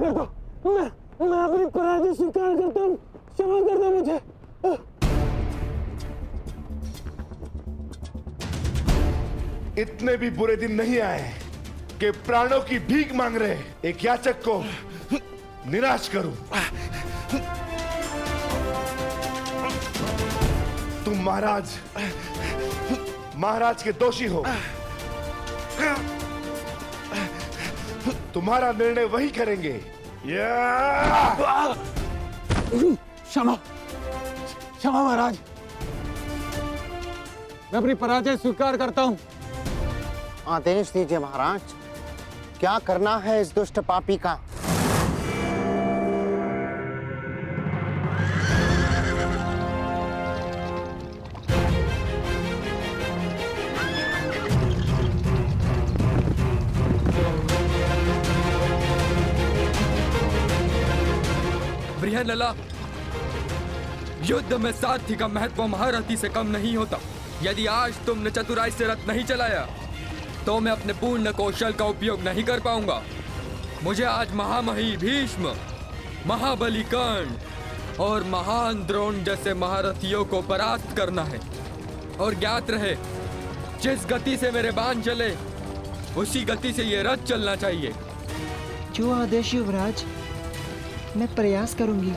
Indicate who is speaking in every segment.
Speaker 1: कर दो, मैं अपनी पराजय स्वीकार करता हूँ, क्षमा कर दो मुझे।
Speaker 2: इतने भी बुरे दिन नहीं आए कि प्राणों की भीख मांग रहे एक याचक को निराश करूं। तुम महाराज के दोषी हो। तुम्हारा निर्णय वही करेंगे।
Speaker 1: क्षमा महाराज, मैं अपनी पराजय स्वीकार करता हूँ।
Speaker 3: आदेश दीजिए महाराज, क्या करना है इस दुष्ट पापी का?
Speaker 4: बृहन्नला, युद्ध में सारथी का महत्व महारथी से कम नहीं होता। यदि आज तुमने चतुराई से रथ नहीं चलाया तो मैं अपने पूर्ण कौशल का उपयोग नहीं कर पाऊंगा। मुझे आज महामही भीष्म, महाबली कर्ण और महान द्रोण जैसे महारथियों को परास्त करना है। और ज्ञात रहे, जिस गति से मेरे बाण चले उसी गति से ये रथ चलना चाहिए।
Speaker 5: जो आदेश युवराज, मैं प्रयास करूंगी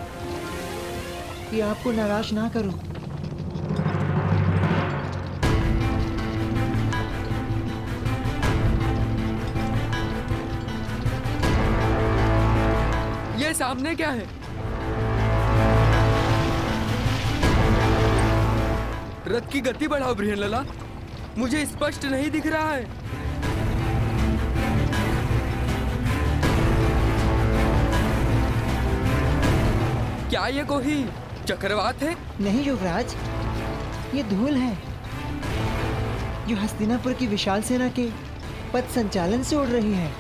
Speaker 5: कि आपको नाराज ना करूं।
Speaker 4: ये सामने क्या है? रथ की गति बढ़ाओ बृहन्नला, मुझे स्पष्ट नहीं दिख रहा है। क्या ये कोई चक्रवात है?
Speaker 5: नहीं युवराज, ये धूल है जो हस्तिनापुर की विशाल सेना के पथ संचालन से उड़ रही है।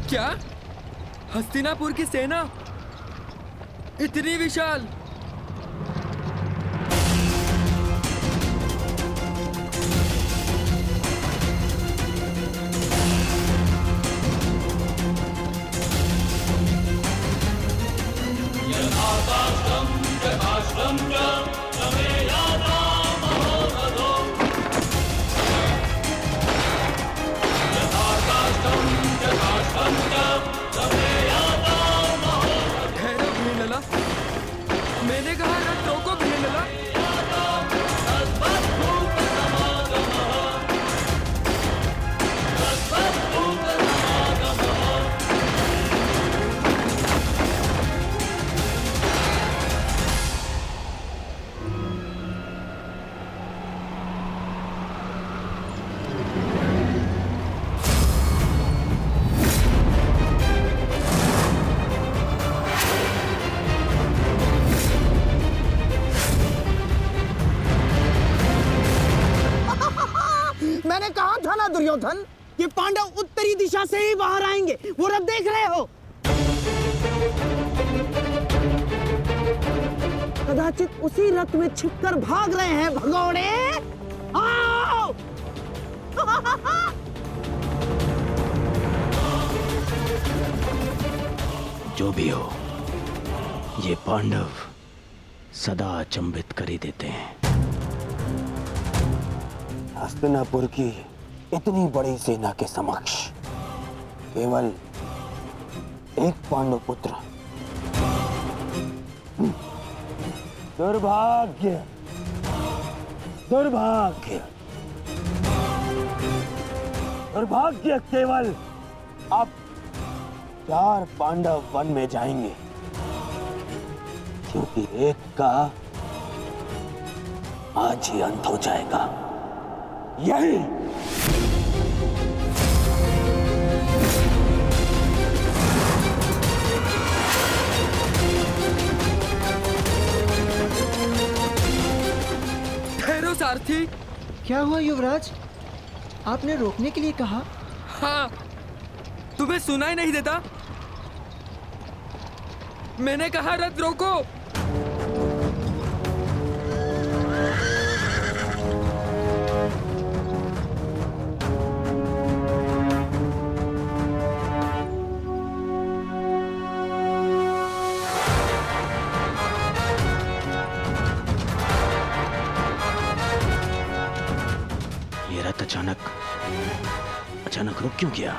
Speaker 4: क्या हस्तिनापुर की सेना इतनी विशाल? मैंने कहा रथ रोको बृहन्नला।
Speaker 3: मैंने कहा था ना दुर्योधन, ये पांडव उत्तरी दिशा से ही बाहर आएंगे। वो रथ देख रहे हो? कदाचित उसी रथ में छिपकर भाग रहे हैं भगोड़े। आओ!
Speaker 6: जो भी हो, ये पांडव सदा अचंभित कर ही देते हैं।
Speaker 3: हस्तिनापुर की इतनी बड़ी सेना के समक्ष केवल एक पांडव पुत्र। दुर्भाग्य, दुर्भाग्य, दुर्भाग्य। केवल अब 4 पांडव वन में जाएंगे, क्योंकि एक का आज ही अंत हो जाएगा। यही
Speaker 4: ठहरो सारथी।
Speaker 5: क्या हुआ युवराज, आपने रोकने के लिए कहा?
Speaker 4: हाँ, तुम्हें सुनाई नहीं देता? मैंने कहा रथ रोको।
Speaker 6: अचानक रुक क्यों गया?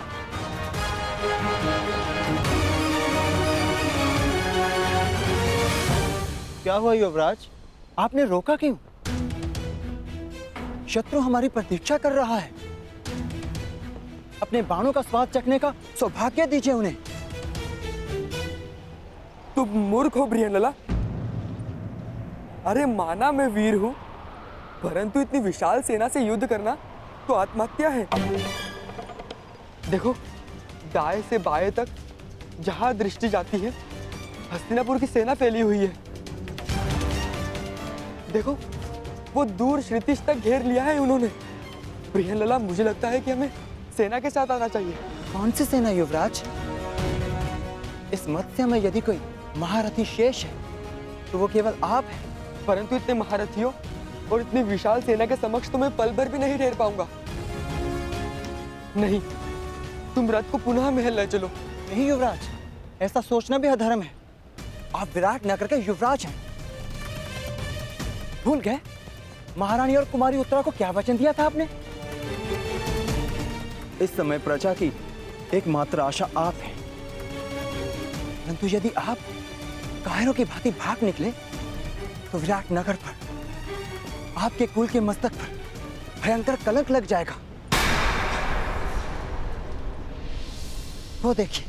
Speaker 5: क्या हुआ युवराज? आपने रोका क्यों? शत्रु हमारी प्रतीक्षा कर रहा है। अपने बाणों का स्वाद चखने का सौभाग्य दीजिए उन्हें।
Speaker 4: तुम मूर्ख हो बृहनला। अरे माना मैं वीर हूं, परंतु इतनी विशाल सेना से युद्ध करना तो आत्महत्या है। देखो, दाएं से बाएं तक जहां दृष्टि जाती है हस्तिनापुर की सेना फैली हुई है। देखो, वो दूर श्रुतिश तक घेर लिया है उन्होंने। बृहनला, मुझे लगता है कि हमें सेना के साथ आना चाहिए।
Speaker 5: कौन सी सेना युवराज? इस मत्स्य में यदि कोई महारथी शेष है तो वो केवल आप हैं।
Speaker 4: परंतु इतने महारथियों और इतनी विशाल सेना के समक्ष तो मैं पल भर भी नहीं ठहर पाऊंगा। नहीं, तुम रथ को पुनः महल ले चलो।
Speaker 5: नहीं युवराज, ऐसा सोचना भी अधर्म है। आप विराट नगर के युवराज हैं। भूल गए महारानी और कुमारी उत्तरा को क्या वचन दिया था आपने? इस समय प्रजा की एकमात्र आशा आप हैं। परंतु यदि आप कायरों की भांति भाग निकले तो विराट नगर पर, आपके कुल के मस्तक पर भयंकर कलंक लग जाएगा। वो देखिए,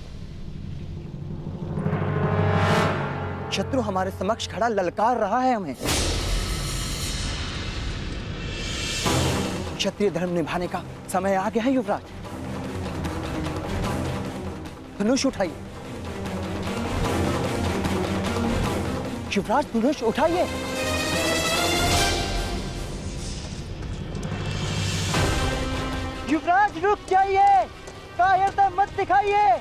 Speaker 5: शत्रु हमारे समक्ष खड़ा ललकार रहा है हमें। क्षत्रिय धर्म निभाने का समय आ गया है युवराज। धनुष उठाइए युवराज, धनुष उठाइए। युवराज रुक जाइए, कायरता मत दिखाइए।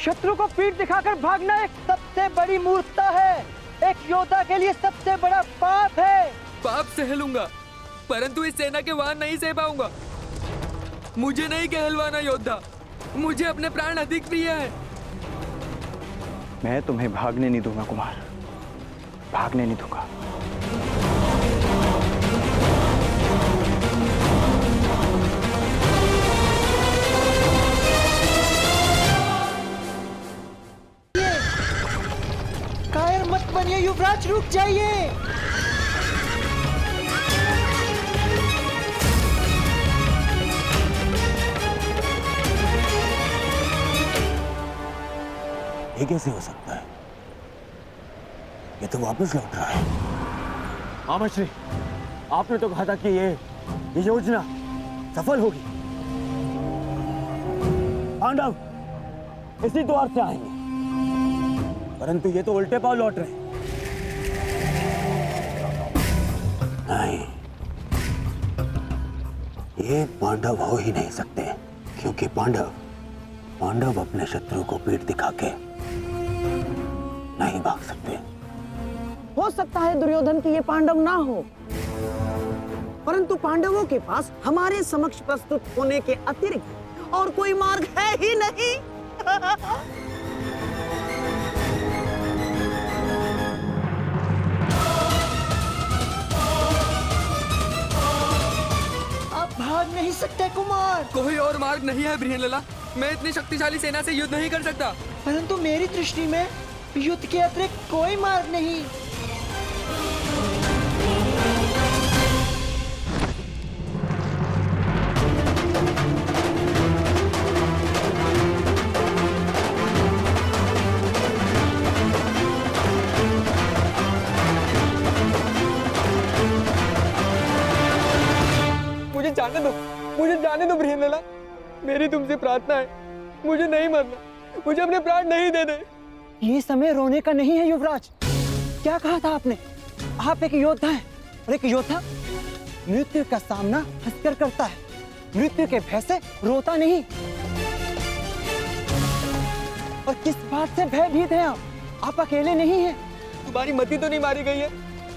Speaker 5: शत्रु को पीठ दिखाकर भागना एक सबसे बड़ी मूर्खता है। एक योद्धा के लिए सबसे बड़ा पाप है।
Speaker 4: पाप सह लूंगा, परंतु इस सेना के वाहन नहीं सह पाऊंगा। मुझे नहीं कहलवाना योद्धा, मुझे अपने प्राण अधिक प्रिय है।
Speaker 5: मैं तुम्हें भागने नहीं दूंगा कुमार, भागने नहीं दूंगा। कायर मत बनिए युवराज, रुक जाइए।
Speaker 6: ये कैसे हो सकता है? ये तो वापस लौट रहा है।
Speaker 1: आमश्री, आपने तो कहा था कि ये योजना सफल होगी। पांडव इसी द्वार से आएंगे, परंतु ये तो उल्टे पांव लौट रहे हैं।
Speaker 6: नहीं, ये पांडव हो ही नहीं सकते, क्योंकि पांडव अपने शत्रु को पीठ दिखा के नहीं भाग सकते।
Speaker 3: हो सकता है दुर्योधन की ये पांडव ना हो, परंतु पांडवों के पास हमारे समक्ष प्रस्तुत होने के अतिरिक्त और कोई मार्ग है ही नहीं।
Speaker 5: आप भाग नहीं सकते कुमार।
Speaker 4: कोई और मार्ग नहीं है बृहनला। मैं इतनी शक्तिशाली सेना से युद्ध नहीं कर सकता।
Speaker 5: परंतु मेरी दृष्टि में युद्ध के अतिरिक्त कोई मार्ग नहीं।
Speaker 4: मुझे जाने दो बृहनला। मेरी तुमसे प्रार्थना है, मुझे नहीं मरना, मुझे अपने प्राण नहीं देने।
Speaker 5: ये समय रोने का नहीं है युवराज। क्या कहा था आपने? आप एक योद्धा हैं, और एक योद्धा मृत्यु का सामना हंसकर करता है, मृत्यु के भय से रोता नहीं। और किस बात से भयभीत हैं आप अकेले नहीं हैं।
Speaker 4: तुम्हारी मति तो नहीं मारी गई है,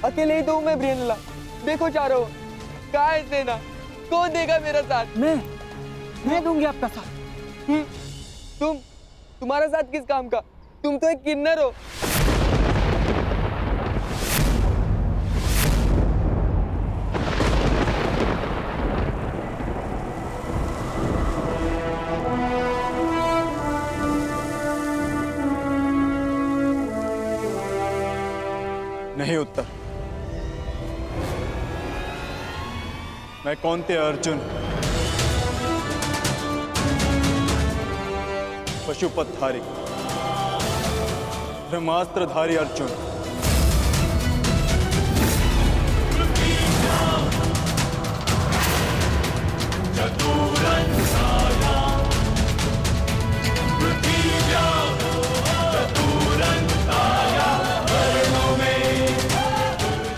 Speaker 4: अकेले ही तो हूं मैं बृहनला। देखो चारों, कहाँ है सेना? कौन देगा मेरा साथ?
Speaker 5: मैं दूंगी आपका साथ।
Speaker 4: तुम्हारा साथ किस काम का? तुम तो एक किन्नर हो।
Speaker 5: नहीं उत्तर। मैं कौंते अर्जुन, पशुपतधारी, ब्रह्मास्त्रधारी अर्जुन,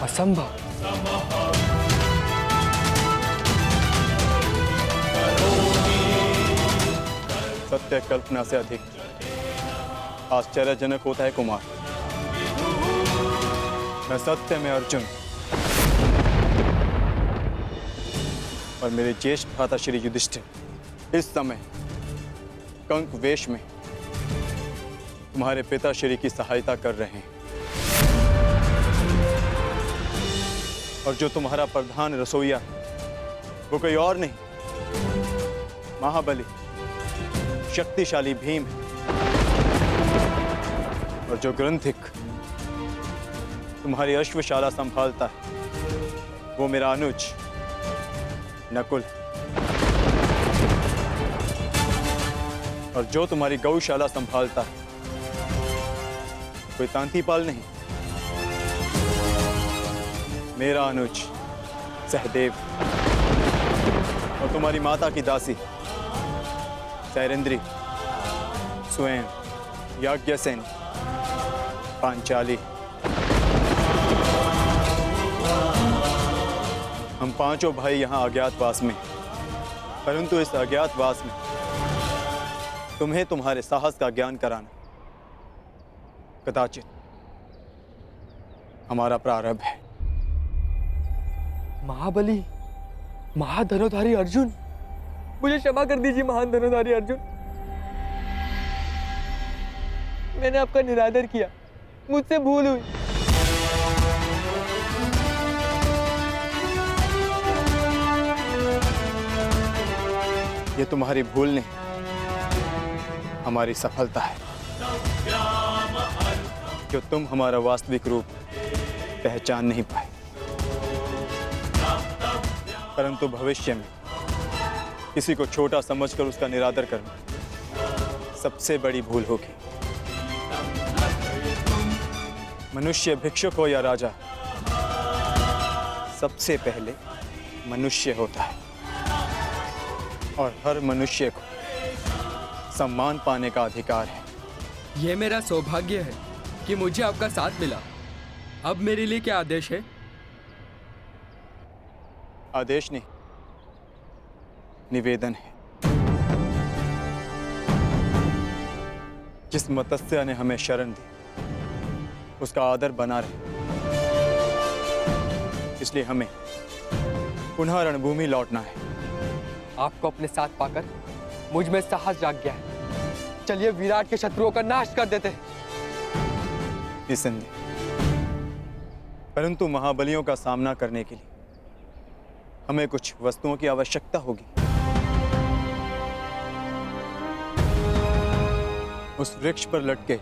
Speaker 4: असंभव।
Speaker 5: सत्य कल्पना से अधिक आश्चर्यजनक होता है कुमार। मैं सत्य में अर्जुन और मेरे ज्येष्ठ भ्राता श्री युधिष्ठिर इस समय कंक वेश में तुम्हारे पिता श्री की सहायता कर रहे हैं। और जो तुम्हारा प्रधान रसोइया है वो कोई और नहीं, महाबली शक्तिशाली भीम है। और जो ग्रंथिक तुम्हारी अश्वशाला संभालता है वो मेरा अनुज नकुल। और जो तुम्हारी गौशाला संभालता है कोई तांतीपाल नहीं, मेरा अनुज सहदेव। और तुम्हारी माता की दासी सैरेंद्री, स्वयं याज्ञसेन, पांचाली। हम पांचों भाई यहाँ अज्ञातवास में, परंतु इस अज्ञातवास में तुम्हें तुम्हारे साहस का ज्ञान कराना कदाचित हमारा प्रारंभ है।
Speaker 4: महाबली, महाधनुधारी अर्जुन, मुझे क्षमा कर दीजिए महान धनुधारी अर्जुन। मैंने आपका निरादर किया, मुझसे भूल हुई।
Speaker 5: ये तुम्हारी भूल नहीं, हमारी सफलता है जो तुम हमारा वास्तविक रूप पहचान नहीं पाए। परंतु भविष्य में किसी को छोटा समझकर उसका निरादर करना सबसे बड़ी भूल होगी। मनुष्य भिक्षुक हो या राजा, सबसे पहले मनुष्य होता है और हर मनुष्य को सम्मान पाने का अधिकार है।
Speaker 4: ये मेरा सौभाग्य है कि मुझे आपका साथ मिला। अब मेरे लिए क्या आदेश है?
Speaker 5: आदेश नहीं, निवेदन है। जिस मत्स्य ने हमें शरण दी उसका आदर बना रहे, इसलिए हमें पुनः रणभूमि लौटना है।
Speaker 4: आपको अपने साथ पाकर मुझ में साहस जाग गया है। चलिए विराट के शत्रुओं का नाश कर देते हैं।
Speaker 5: निसंदेह, परंतु महाबलियों का सामना करने के लिए हमें कुछ वस्तुओं की आवश्यकता होगी। उस वृक्ष पर लटके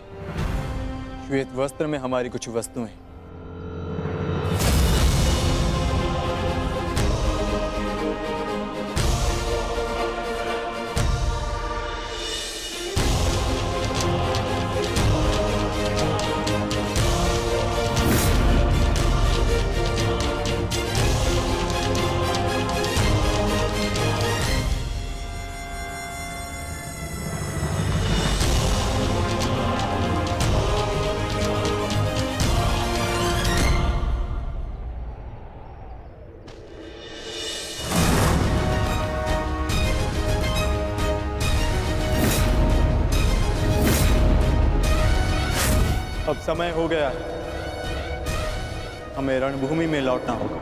Speaker 5: श्वेत वस्त्र में हमारी कुछ वस्तुएं। अब समय हो गया है, हमें रणभूमि में लौटना होगा।